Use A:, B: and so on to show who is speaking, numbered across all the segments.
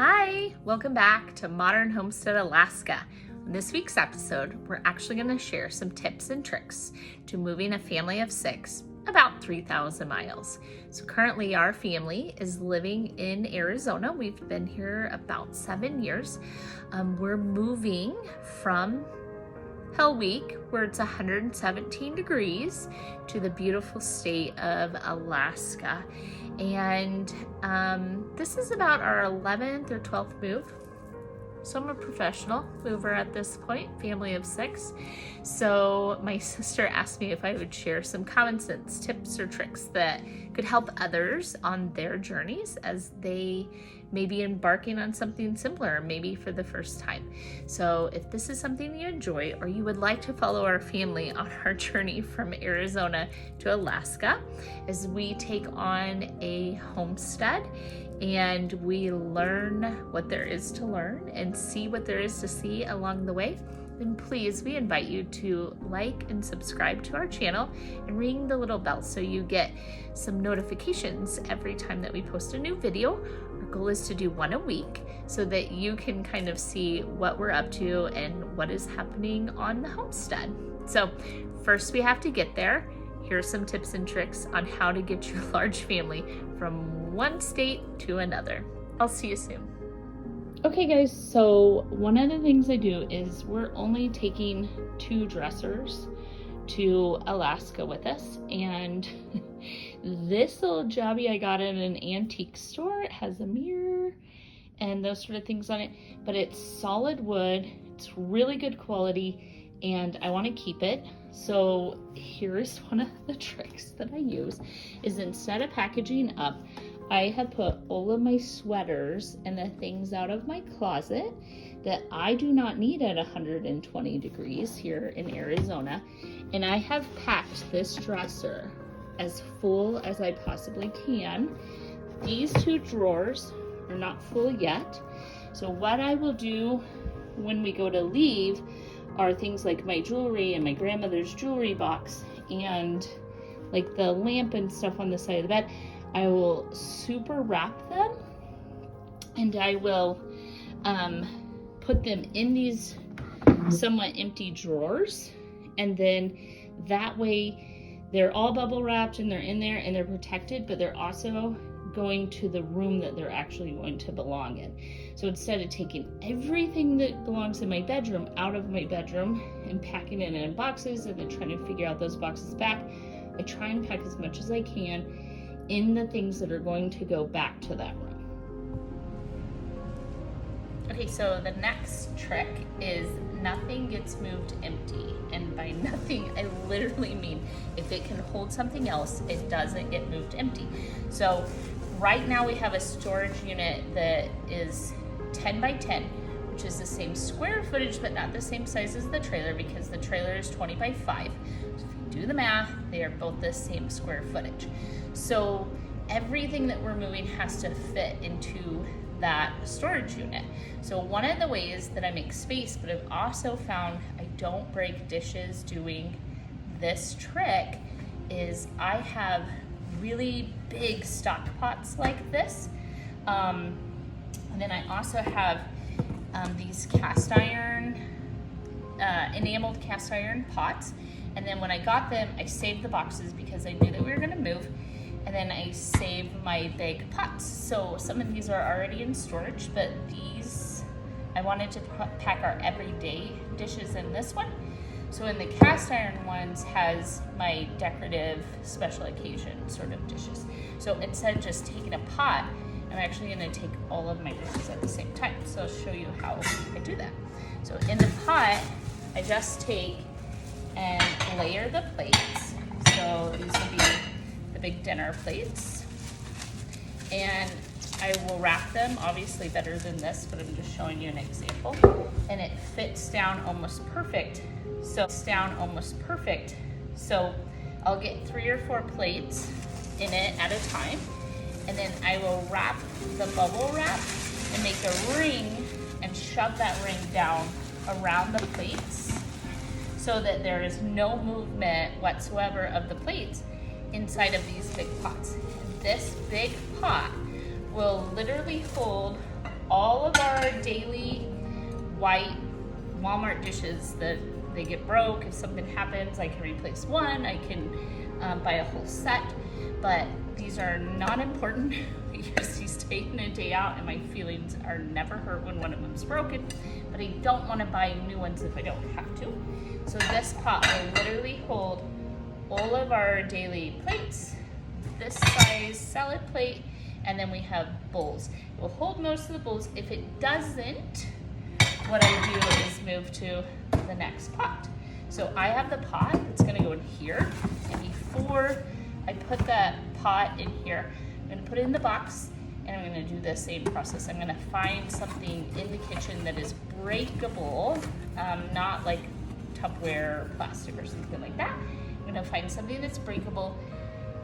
A: Hi, welcome back to Modern Homestead Alaska. In this week's episode, we're actually going to share some tips and tricks to moving a family of 6 about 3,000 miles. So currently our family is living in Arizona. We've been here about 7 years. We're moving from Hell Week, where it's 117 degrees, to the beautiful state of Alaska. And this is about our 11th or 12th move. So I'm a professional mover at this point, family of 6. So my sister asked me if I would share some common sense tips or tricks that could help others on their journeys as they may be embarking on something similar, maybe for the first time. So if this is something you enjoy, or you would like to follow our family on our journey from Arizona to Alaska, as we take on a homestead and we learn what there is to learn and see what there is to see along the way, then please, we invite you to like and subscribe to our channel and ring the little bell so you get some notifications every time that we post a new video. Our goal is to do one a week so that you can kind of see what we're up to and what is happening on the homestead. So first we have to get there. Here are some tips and tricks on how to get your large family from one state to another. I'll see you soon. Okay guys, so one of the things I do is we're only taking 2 dressers to Alaska with us, and this little jobby I got in an antique store. It has a mirror and those sort of things on it, but it's solid wood, it's really good quality, and I want to keep it. So here's one of the tricks that I use is instead of packaging up, I have put all of my sweaters and the things out of my closet that I do not need at 120 degrees here in Arizona. And I have packed this dresser as full as I possibly can. These 2 drawers are not full yet. So what I will do when we go to leave are things like my jewelry and my grandmother's jewelry box and like the lamp and stuff on the side of the bed. I will super wrap them and I will put them in these somewhat empty drawers, and then that way they're all bubble wrapped and they're in there and they're protected, but they're also going to the room that they're actually going to belong in. So instead of taking everything that belongs in my bedroom out of my bedroom and packing it in boxes and then trying to figure out those boxes back, I try and pack as much as I can in the things that are going to go back to that room. Okay, so the next trick is nothing gets moved empty. And by nothing, I literally mean if it can hold something else, it doesn't get moved empty. So right now we have a storage unit that is 10 by 10, which is the same square footage, but not the same size as the trailer because the trailer is 20 by 5. So if you do the math, they are both the same square footage. So everything that we're moving has to fit into that storage unit. So one of the ways that I make space, but I've also found I don't break dishes doing this trick, is I have really big stock pots like this. And then I also have these cast iron, enameled cast iron pots. And then when I got them, I saved the boxes because I knew that we were gonna move. And then I saved my big pots. So some of these are already in storage, but these, I wanted to pack our everyday dishes in this one. So in the cast iron ones has my decorative special occasion sort of dishes. So instead of just taking a pot, I'm actually gonna take all of my dishes at the same time. So I'll show you how I do that. So in the pot, I just take and layer the plates. So these will be the big dinner plates. And I will wrap them, obviously better than this, but I'm just showing you an example. And it fits down almost perfect. So I'll get 3 or 4 plates in it at a time. And then I will wrap the bubble wrap and make a ring and shove that ring down around the plates so that there is no movement whatsoever of the plates inside of these big pots. This big pot will literally hold all of our daily white Walmart dishes that they get broke. If something happens, I can replace one. I can buy a whole set, but these are not important. We use these day in and day out, and my feelings are never hurt when one of them's broken, but I don't want to buy new ones if I don't have to. So this pot will literally hold all of our daily plates, this size salad plate, and then we have bowls. It will hold most of the bowls. If it doesn't, what I do is move to the next pot. So I have the pot that's gonna go in here, and before I put that pot in here, I'm gonna put it in the box, and I'm gonna do the same process. I'm gonna find something in the kitchen that is breakable, not like Tupperware or plastic or something like that. I'm gonna find something that's breakable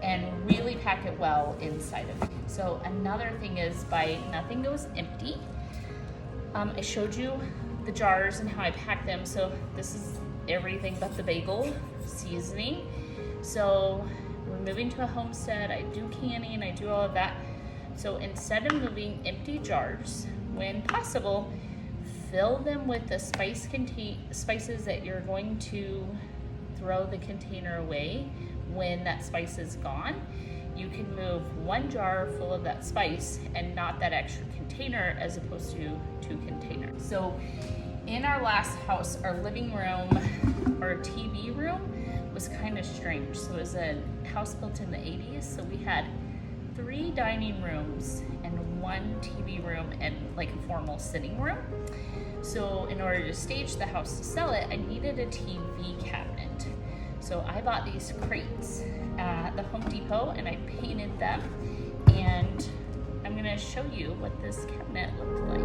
A: and really pack it well inside of it. So another thing is, nothing goes empty. I showed you the jars and how I pack them. So this is everything but the bagel seasoning. So we're moving to a homestead. I do canning, I do all of that. So instead of moving empty jars, when possible, fill them with the spices that you're going to throw the container away when that spice is gone. You can move one jar full of that spice and not that extra container, as opposed to 2 containers. So in our last house, our living room, our TV room was kind of strange. So it was a house built in the 80s. So we had 3 dining rooms and 1 TV room and like a formal sitting room. So in order to stage the house to sell it, I needed a TV cabinet. So I bought these crates at the Home Depot and I painted them, and I'm gonna show you what this cabinet looked like.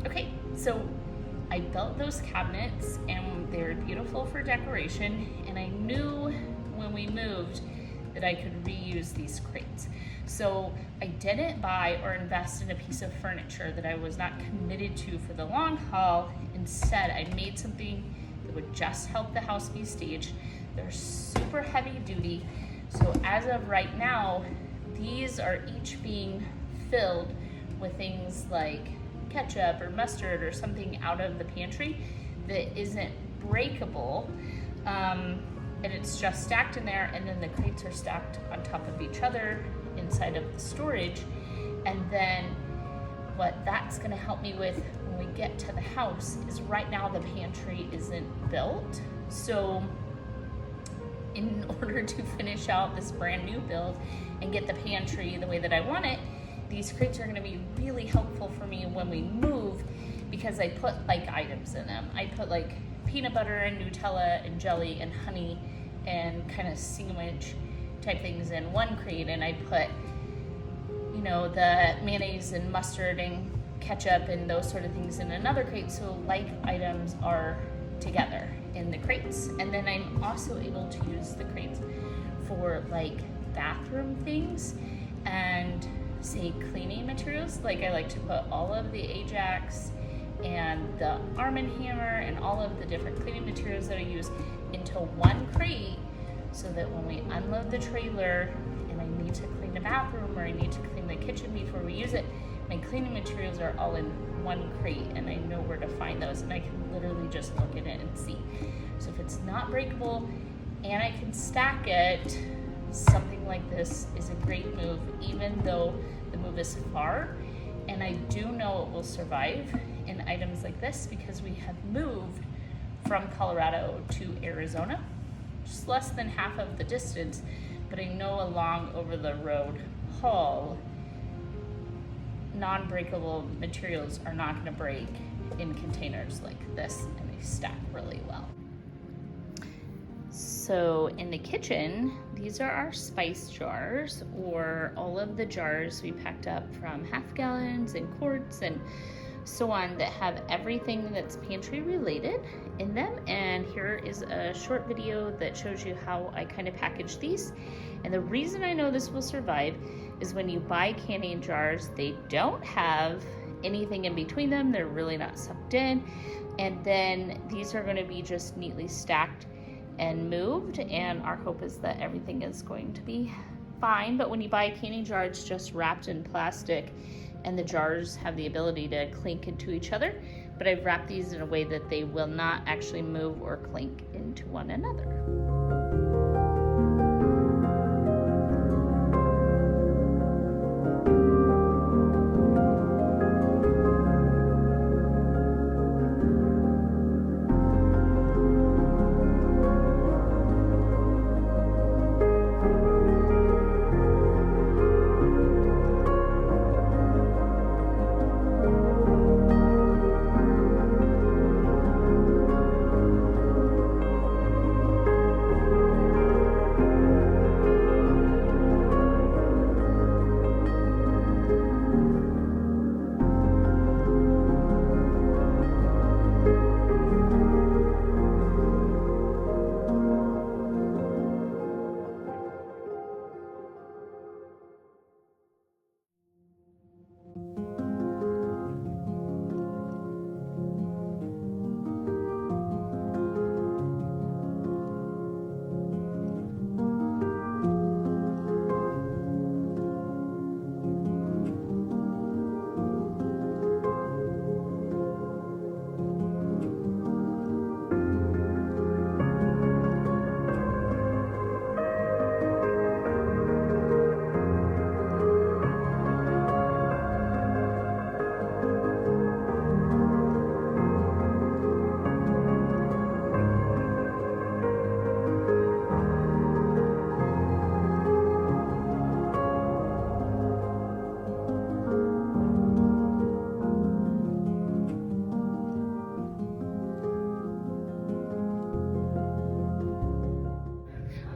A: Okay, so I built those cabinets and they're beautiful for decoration, and I knew when we moved that I could reuse these crates. So I didn't buy or invest in a piece of furniture that I was not committed to for the long haul. Instead, I made something that would just help the house be staged. They're super heavy duty. So as of right now, these are each being filled with things like ketchup or mustard or something out of the pantry that isn't breakable. And it's just stacked in there, and then the crates are stacked on top of each other inside of the storage. And then what that's gonna help me with when we get to the house is, right now the pantry isn't built. So in order to finish out this brand new build and get the pantry the way that I want it, these crates are gonna be really helpful for me when we move, because I put like items in them. I put like peanut butter and Nutella and jelly and honey and kind of sandwich type things in one crate, and I put, you know, the mayonnaise and mustard and ketchup and those sort of things in another crate, so like items are together in the crates. And then I'm also able to use the crates for like bathroom things and say cleaning materials. Like I like to put all of the Ajax and the Arm & Hammer and all of the different cleaning materials that I use into one crate, so that when we unload the trailer and I need to clean the bathroom or I need to clean the kitchen before we use it, my cleaning materials are all in one crate and I know where to find those, and I can literally just look at it and see. So if it's not breakable and I can stack it, something like this is a great move, even though the move is far. And I do know it will survive in items like this because we have moved from Colorado to Arizona, just less than half of the distance, but I know along over the road haul, non-breakable materials are not gonna break in containers like this, and they stack really well. So in the kitchen, these are our spice jars, or all of the jars we packed up from half gallons and quarts and so on that have everything that's pantry related in them. And here is a short video that shows you how I kind of package these. And the reason I know this will survive is when you buy canning jars, they don't have anything in between them. They're really not sucked in. And then these are going to be just neatly stacked and moved, and our hope is that everything is going to be fine. But when you buy a canning jar, it's just wrapped in plastic, and the jars have the ability to clink into each other. But I've wrapped these in a way that they will not actually move or clink into one another.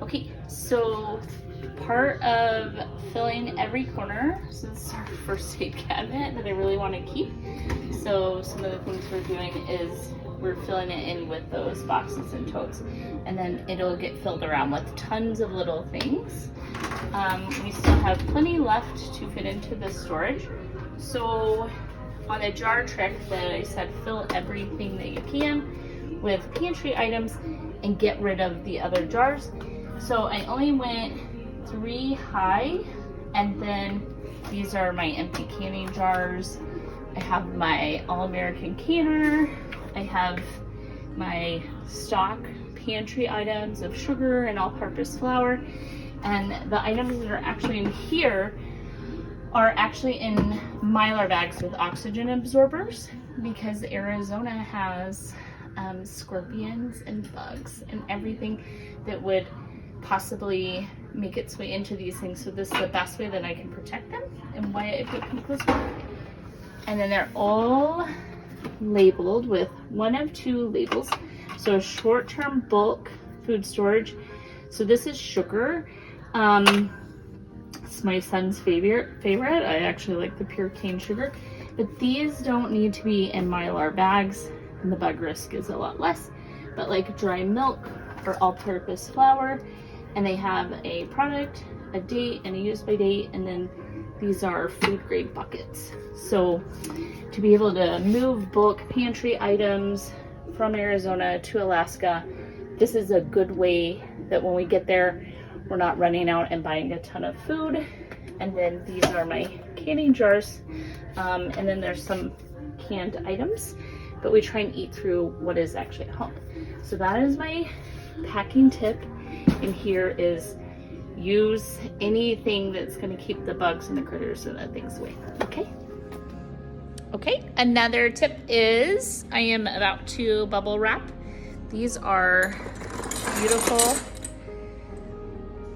A: Okay, so part of filling every corner, so this is our first aid cabinet that I really want to keep. So some of the things we're doing is we're filling it in with those boxes and totes, and then it'll get filled around with tons of little things. We still have plenty left to fit into the storage. So on the jar trick that I said, fill everything that you can with pantry items and get rid of the other jars. So I only went 3 high, and then these are my empty canning jars. I have my All-American canner. I have my stock pantry items of sugar and all-purpose flour. And the items that are actually in here are actually in Mylar bags with oxygen absorbers, because Arizona has scorpions and bugs and everything that would possibly make its way into these things. So this is the best way that I can protect them, and why I put chemicals. And then they're all labeled with 1 of 2 labels. So short-term bulk food storage. So this is sugar. It's my son's favorite. I actually like the pure cane sugar, but these don't need to be in Mylar bags, and the bug risk is a lot less. But like dry milk or all-purpose flour, and they have a product, a date, and a use by date, and then these are food grade buckets. So to be able to move bulk pantry items from Arizona to Alaska, this is a good way that when we get there, we're not running out and buying a ton of food. And then these are my canning jars, and then there's some canned items, but we try and eat through what is actually at home. So that is my packing tip. And here is use anything that's going to keep the bugs and the critters and the things away. Okay, another tip is I am about to bubble wrap. These are beautiful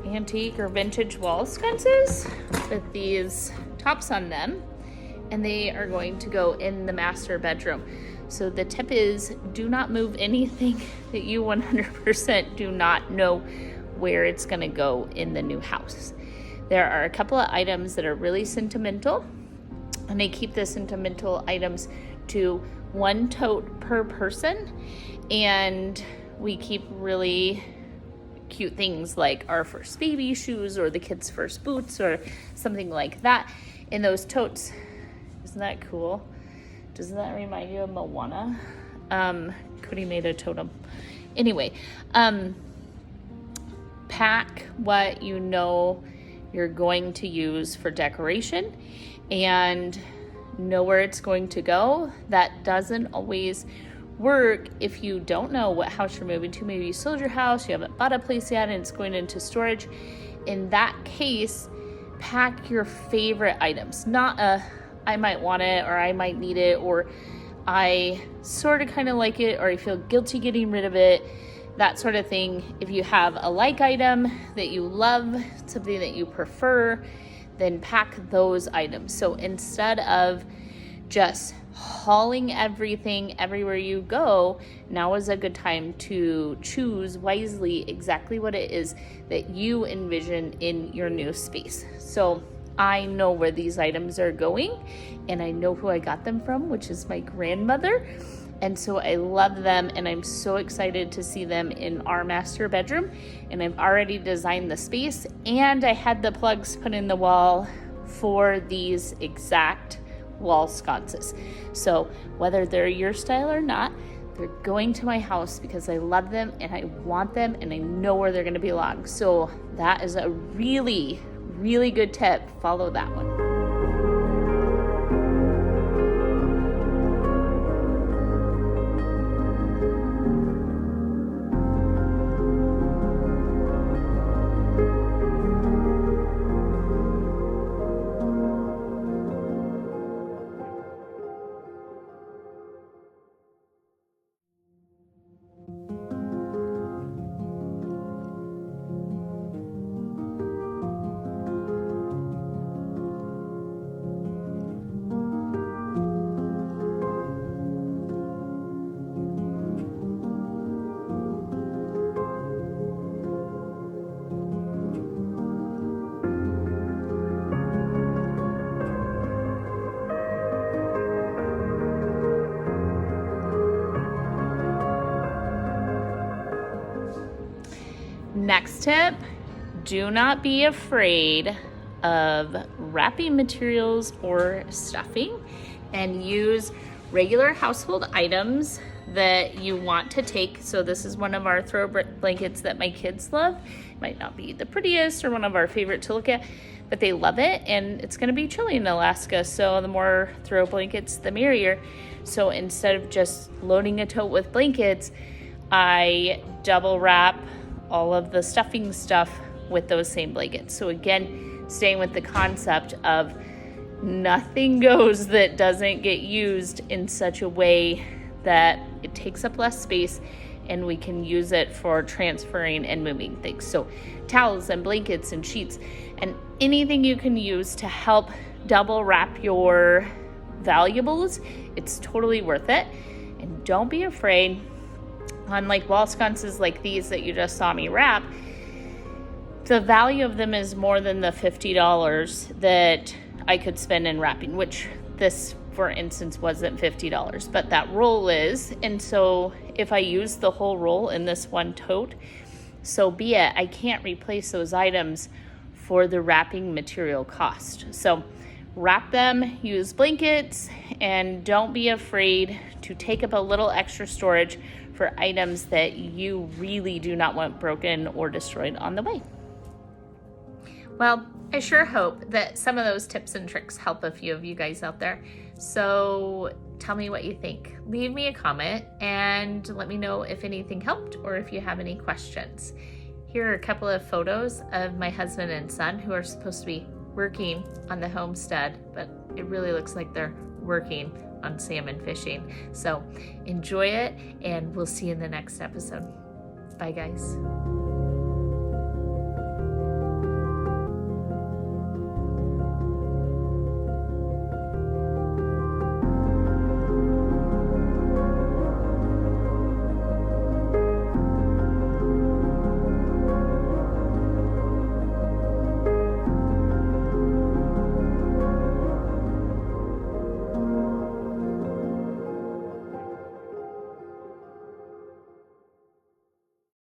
A: antique or vintage wall sconces with these tops on them, and they are going to go in the master bedroom. So the tip is, do not move anything that you 100% do not know where it's going to go in the new house. There are a couple of items that are really sentimental, and they keep the sentimental items to 1 tote per person, and we keep really cute things like our first baby shoes or the kids' first boots or something like that in those totes. Isn't that cool? Doesn't that remind you of Moana? Cody made a totem. Anyway, pack what you know you're going to use for decoration and know where it's going to go. That doesn't always work if you don't know what house you're moving to. Maybe you sold your house, you haven't bought a place yet, and it's going into storage. In that case, pack your favorite items, not I might want it, or I might need it, or I sort of kind of like it, or I feel guilty getting rid of it, that sort of thing. If you have a like item that you love, something that you prefer, then pack those items. So instead of just hauling everything everywhere you go, now is a good time to choose wisely exactly what it is that you envision in your new space. So I know where these items are going, and I know who I got them from, which is my grandmother. And so I love them, and I'm so excited to see them in our master bedroom. And I've already designed the space, and I had the plugs put in the wall for these exact wall sconces. So whether they're your style or not, they're going to my house because I love them and I want them and I know where they're going to belong. So that is a really, really good tip. Follow that one. Next tip, do not be afraid of wrapping materials or stuffing, and use regular household items that you want to take. So this is one of our throw blankets that my kids love. It might not be the prettiest or one of our favorite to look at, but they love it, and it's going to be chilly in Alaska, so the more throw blankets the merrier. So instead of just loading a tote with blankets, I double wrap all of the stuffing stuff with those same blankets. So again, staying with the concept of nothing goes that doesn't get used in such a way that it takes up less space and we can use it for transferring and moving things. So towels and blankets and sheets and anything you can use to help double wrap your valuables, it's totally worth it. And don't be afraid. Unlike wall sconces like these that you just saw me wrap, the value of them is more than the $50 that I could spend in wrapping, which this, for instance, wasn't $50, but that roll is. And so if I use the whole roll in this one tote, so be it. I can't replace those items for the wrapping material cost. So wrap them, use blankets, and don't be afraid to take up a little extra storage for items that you really do not want broken or destroyed on the way. Well, I sure hope that some of those tips and tricks help a few of you guys out there. So tell me what you think. Leave me a comment and let me know if anything helped or if you have any questions. Here are a couple of photos of my husband and son who are supposed to be working on the homestead, but it really looks like they're working on salmon fishing. So enjoy it, and we'll see you in the next episode. Bye, guys.